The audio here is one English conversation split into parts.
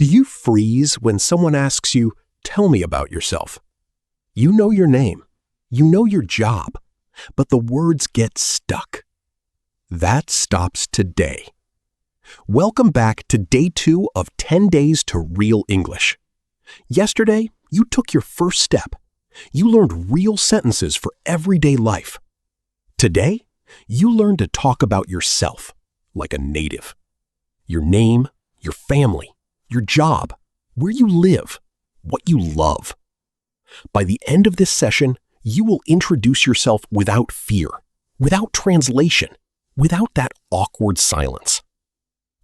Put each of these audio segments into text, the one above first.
Do you freeze when someone asks you, "Tell me about yourself"? You know your name, you know your job, but the words get stuck. That stops today. Welcome back to day 2 of 10 days to real English. Yesterday, you took your first step. You learned real sentences for everyday life. Today, you learn to talk about yourself like a native. Your name, your family, your job, where you live, what you love. By the end of this session, you will introduce yourself without fear, without translation, without that awkward silence.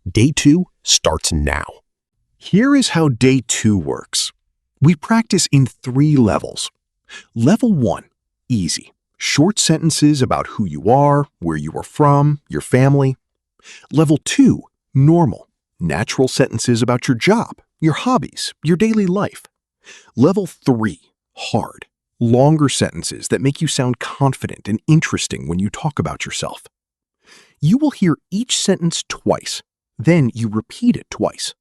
Day 2 starts now. Here is how day 2 works. We practice in 3 levels. Level 1, easy. Short sentences about who you are, where you are from, your family. Level 2, normal. Natural sentences about your job, your hobbies, your daily life. Level 3, hard. Longer sentences that make you sound confident and interesting when you talk about yourself. You will hear each sentence twice, then you repeat it twice.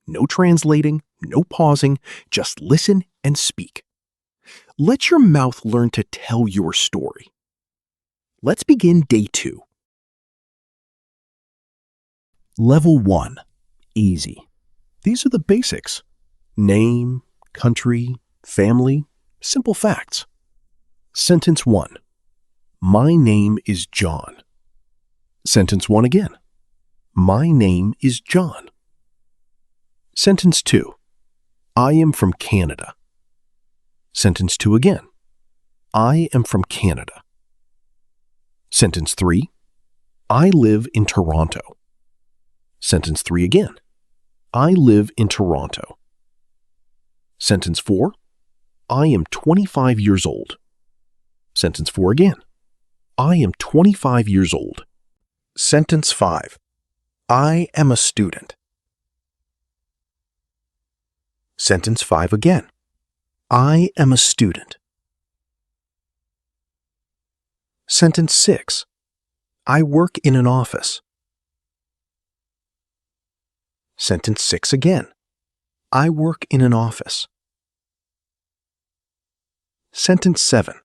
No translating, no pausing, just listen and speak. Let your mouth learn to tell your story. Let's begin day 2. Level 1, easy. These are the basics. Name, country, family, simple facts. Sentence 1. My name is John. Sentence 1 again. My name is John. Sentence 2. I am from Canada. Sentence 2 again. I am from Canada. Sentence 3. I live in Toronto. Sentence 3 again. I live in Toronto. Sentence 4. I am 25 years old. Sentence 4 again. I am 25 years old. Sentence 5. I am a student. Sentence 5 again. I am a student. Sentence 6. I work in an office. Sentence 6 again. I work in an office. Sentence 7.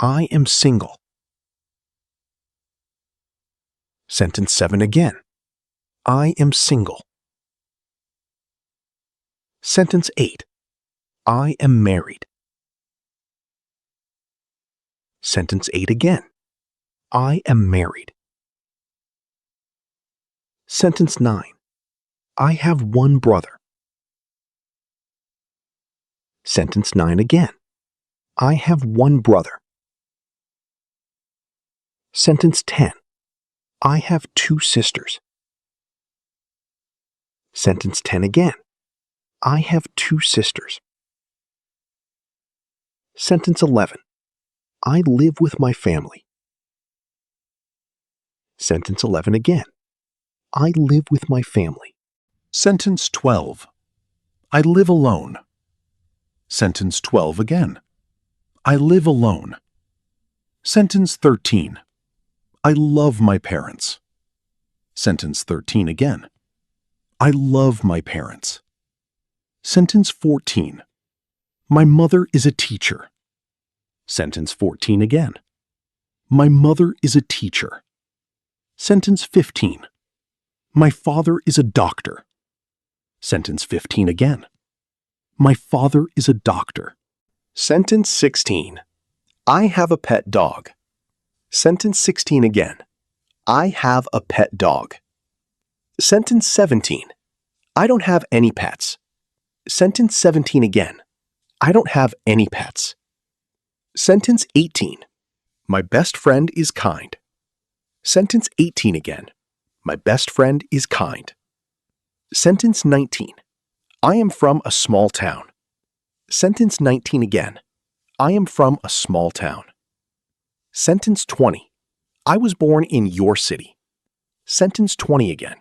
I am single. Sentence 7 again. I am single. Sentence 8. I am married. Sentence 8 again. I am married. Sentence 9. I have one brother. Sentence 9 again. I have one brother. Sentence 10. I have 2 sisters. Sentence 10 again. I have 2 sisters. Sentence 11. I live with my family. Sentence 11 again. I live with my family. Sentence 12. I live alone. Sentence 12 again. I live alone. Sentence 13. I love my parents. Sentence 13 again. I love my parents. Sentence 14. My mother is a teacher. Sentence 14 again. My mother is a teacher. Sentence 15. My father is a doctor. Sentence 15 again. My father is a doctor. Sentence 16. I have a pet dog. Sentence 16 again. I have a pet dog. Sentence 17. I don't have any pets. Sentence 17 again. I don't have any pets. Sentence 18. My best friend is kind. Sentence 18 again. My best friend is kind. Sentence 19. I am from a small town. Sentence 19 again. I am from a small town. Sentence 20. I was born in your city. Sentence 20 again.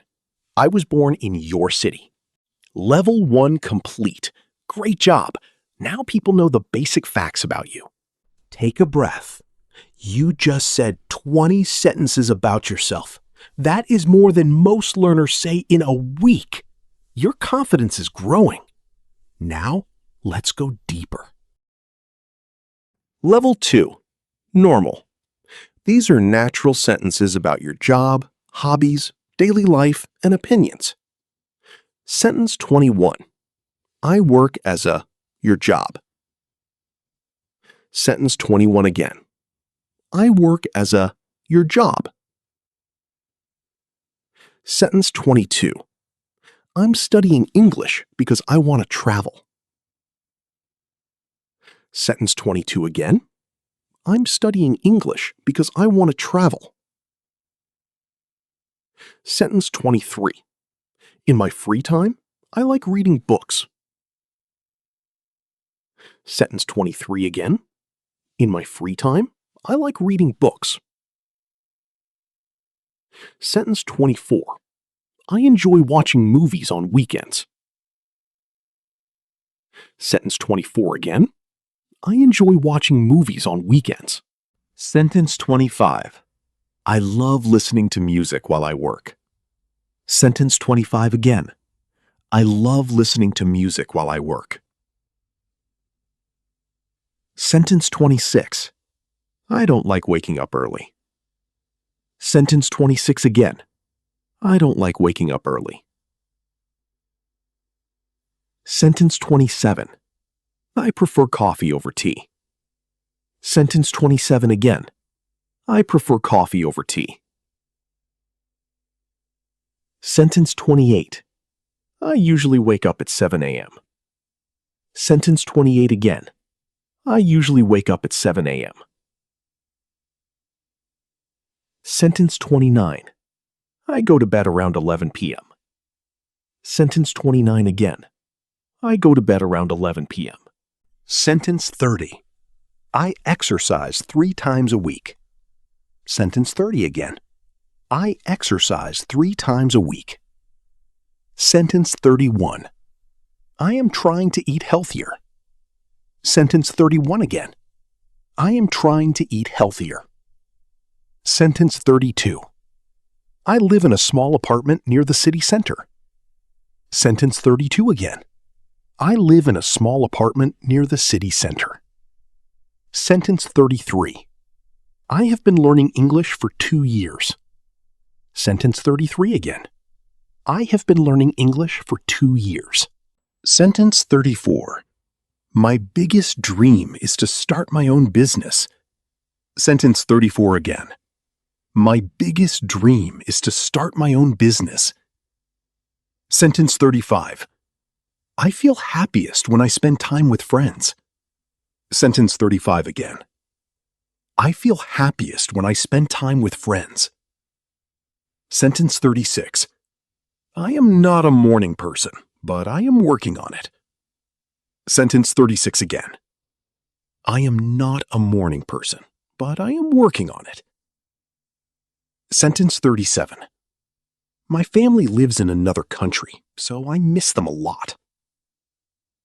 I was born in your city. Level 1 complete. Great job. Now people know the basic facts about you. Take a breath. You just said 20 sentences about yourself. That is more than most learners say in a week. Your confidence is growing. Now, let's go deeper. Level 2. Normal. These are natural sentences about your job, hobbies, daily life, and opinions. Sentence 21. I work as your job. Sentence 21 again. I work as your job. Sentence 22. I'm studying English because I want to travel. Sentence 22 again. I'm studying English because I want to travel. Sentence 23. In my free time, I like reading books. Sentence 23 again. In my free time, I like reading books. Sentence 24. I enjoy watching movies on weekends. Sentence 24 again. I enjoy watching movies on weekends. Sentence 25. I love listening to music while I work. Sentence 25 again. I love listening to music while I work. Sentence 26. I don't like waking up early. Sentence 26 again. I don't like waking up early. Sentence 27. I prefer coffee over tea. Sentence 27 again. I prefer coffee over tea. Sentence 28. I usually wake up at 7 a.m. Sentence 28 again. I usually wake up at 7 a.m. Sentence 29. I go to bed around 11 p.m. Sentence 29 again. I go to bed around 11 p.m. Sentence 30. I exercise 3 times a week. Sentence 30 again. I exercise 3 times a week. Sentence 31. I am trying to eat healthier. Sentence 31 again. I am trying to eat healthier. Sentence 32. I live in a small apartment near the city center. Sentence 32 again. I live in a small apartment near the city center. Sentence 33. I have been learning English for 2 years. Sentence 33 again. I have been learning English for 2 years. Sentence 34. My biggest dream is to start my own business. Sentence 34 again. My biggest dream is to start my own business. Sentence 35. I feel happiest when I spend time with friends. Sentence 35 again. I feel happiest when I spend time with friends. Sentence 36. I am not a morning person, but I am working on it. Sentence 36 again. I am not a morning person, but I am working on it. Sentence 37. My family lives in another country, so I miss them a lot.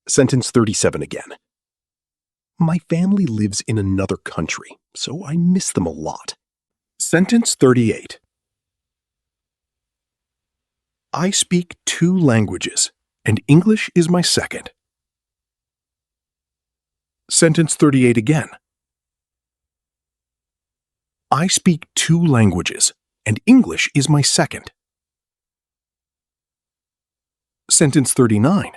Sentence 37 again. My family lives in another country, so I miss them a lot. Sentence 38. I speak 2 languages, and English is my second. Sentence 38 again. I speak 2 languages, and English is my second. Sentence 39.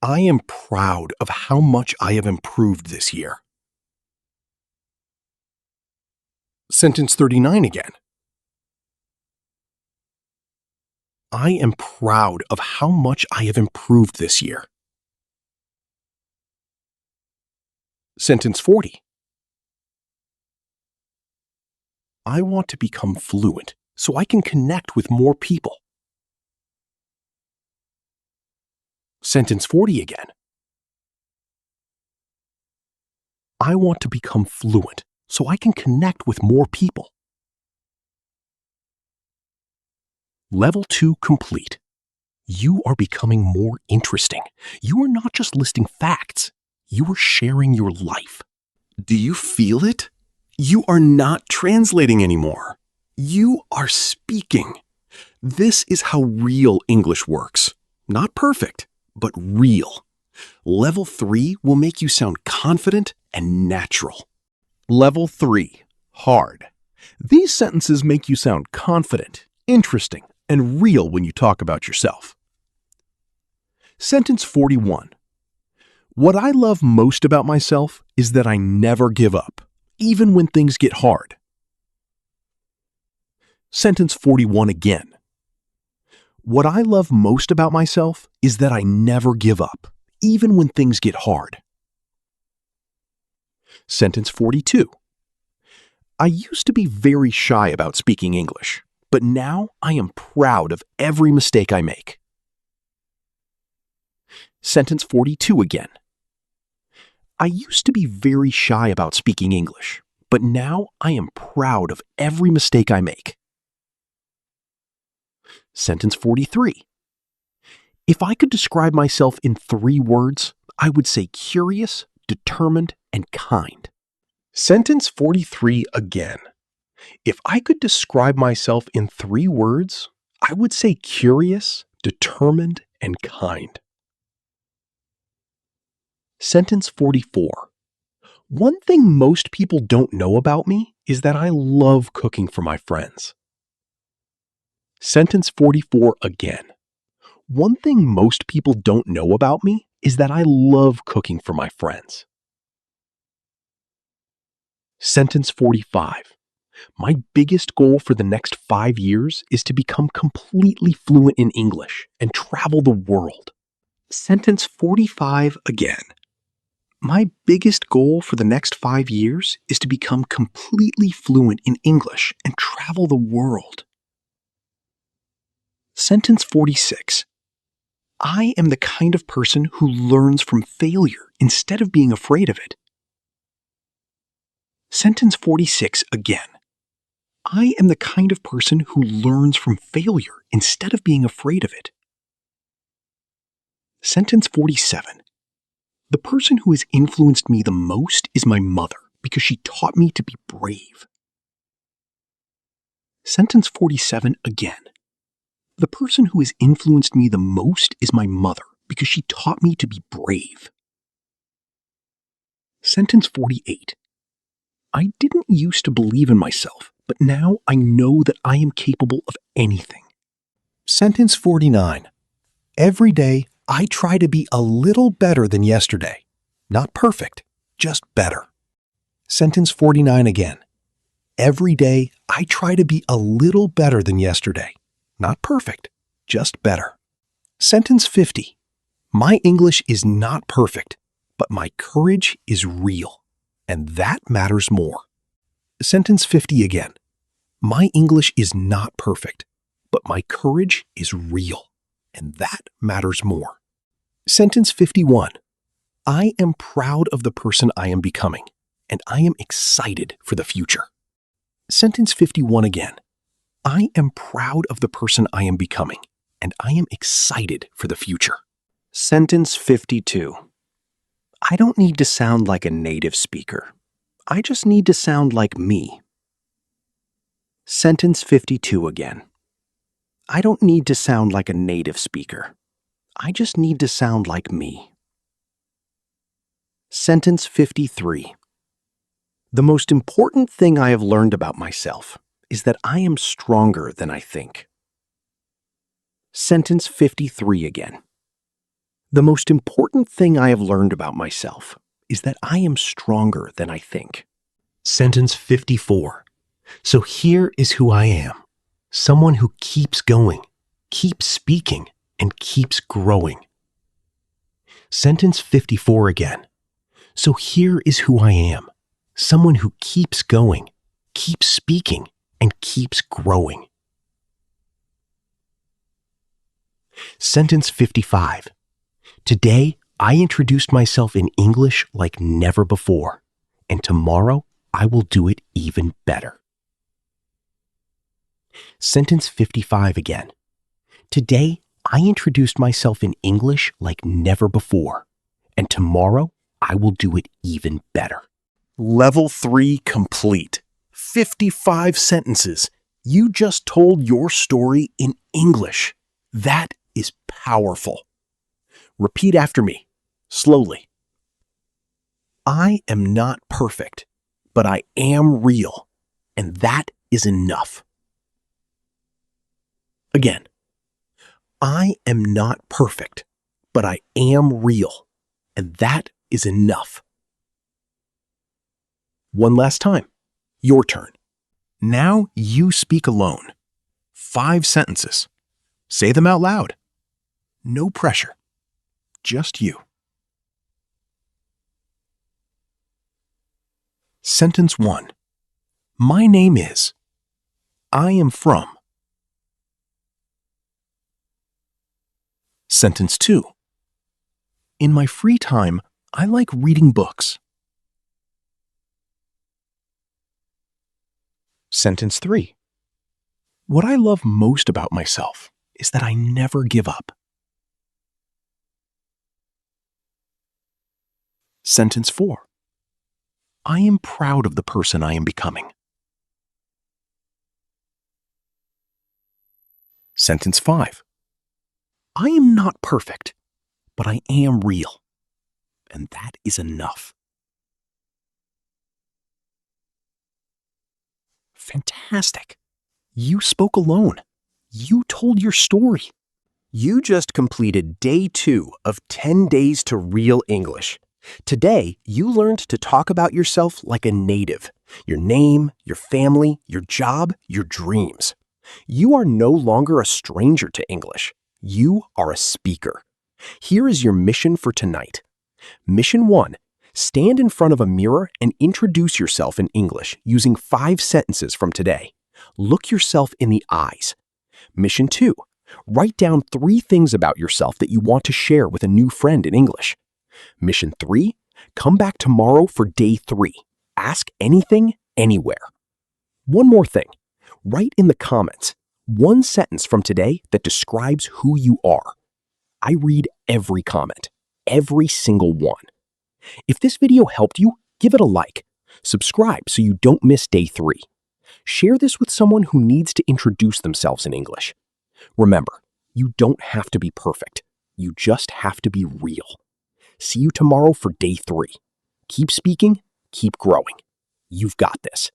I am proud of how much I have improved this year. Sentence 39 again. I am proud of how much I have improved this year. Sentence 40. I want to become fluent so I can connect with more people. Sentence 40 again. I want to become fluent so I can connect with more people. Level 2 complete. You are becoming more interesting. You are not just listing facts. You are sharing your life. Do you feel it? You are not translating anymore. You are speaking. This is how real English works. Not perfect, but real. Level 3 will make you sound confident and natural. Level 3, hard. These sentences make you sound confident, interesting, and real when you talk about yourself. Sentence 41. What I love most about myself is that I never give up, even when things get hard. Sentence 41 again. What I love most about myself is that I never give up, even when things get hard. Sentence 42. I used to be very shy about speaking English, but now I am proud of every mistake I make. Sentence 42 again. I used to be very shy about speaking English, but now I am proud of every mistake I make. Sentence 43. If I could describe myself in 3 words, I would say curious, determined, and kind. Sentence 43 again. If I could describe myself in 3 words, I would say curious, determined, and kind. Sentence 44. One thing most people don't know about me is that I love cooking for my friends. Sentence 44 again. One thing most people don't know about me is that I love cooking for my friends. Sentence 45. My biggest goal for the next 5 years is to become completely fluent in English and travel the world. Sentence 45 again. My biggest goal for the next 5 years is to become completely fluent in English and travel the world. Sentence 46. I am the kind of person who learns from failure instead of being afraid of it. Sentence 46 again. I am the kind of person who learns from failure instead of being afraid of it. Sentence 47. The person who has influenced me the most is my mother because she taught me to be brave. Sentence 47 again. The person who has influenced me the most is my mother because she taught me to be brave. Sentence 48. I didn't used to believe in myself, but now I know that I am capable of anything. Sentence 49. Every day, I try to be a little better than yesterday. Not perfect, just better. Sentence 49 again. Every day, I try to be a little better than yesterday. Not perfect, just better. Sentence 50. My English is not perfect, but my courage is real, and that matters more. Sentence 50 again. My English is not perfect, but my courage is real, and that matters more. Sentence 51. I am proud of the person I am becoming, and I am excited for the future. Sentence 51 again. I am proud of the person I am becoming, and I am excited for the future. Sentence 52. I don't need to sound like a native speaker. I just need to sound like me. Sentence 52 again. I don't need to sound like a native speaker. I just need to sound like me. Sentence 53. The most important thing I have learned about myself is that I am stronger than I think. Sentence 53 again. The most important thing I have learned about myself is that I am stronger than I think. Sentence 54. So here is who I am. Someone who keeps going, keeps speaking, and keeps growing. Sentence 54 again. So here is who I am. Someone who keeps going, keeps speaking, and keeps growing. Sentence 55. Today, I introduced myself in English like never before, and tomorrow I will do it even better. Sentence 55 again. Today, I introduced myself in English like never before, and tomorrow I will do it even better. Level 3 complete. 55 sentences. You just told your story in English. That is powerful. Repeat after me, slowly. I am not perfect, but I am real, and that is enough. Again, I am not perfect, but I am real, and that is enough. One last time. Your turn. Now you speak alone. 5 sentences. Say them out loud. No pressure. Just you. Sentence 1. My name is. I am from. Sentence 2. In my free time, I like reading books. Sentence 3. What I love most about myself is that I never give up. Sentence 4. I am proud of the person I am becoming. Sentence 5. I am not perfect, but I am real, and that is enough. Fantastic. You spoke alone. You told your story. You just completed day 2 of 10 days to real English. Today, you learned to talk about yourself like a native. Your name, your family, your job, your dreams. You are no longer a stranger to English. You are a speaker. Here is your mission for tonight. Mission 1. Stand in front of a mirror and introduce yourself in English using 5 sentences from today. Look yourself in the eyes. Mission 2. Write down 3 things about yourself that you want to share with a new friend in English. Mission 3. Come back tomorrow for day 3. Ask anything, anywhere. One more thing. Write in the comments 1 sentence from today that describes who you are. I read every comment, every single one. If this video helped you, give it a like. Subscribe so you don't miss day 3. Share this with someone who needs to introduce themselves in English. Remember, you don't have to be perfect. You just have to be real. See you tomorrow for day 3. Keep speaking, keep growing. You've got this.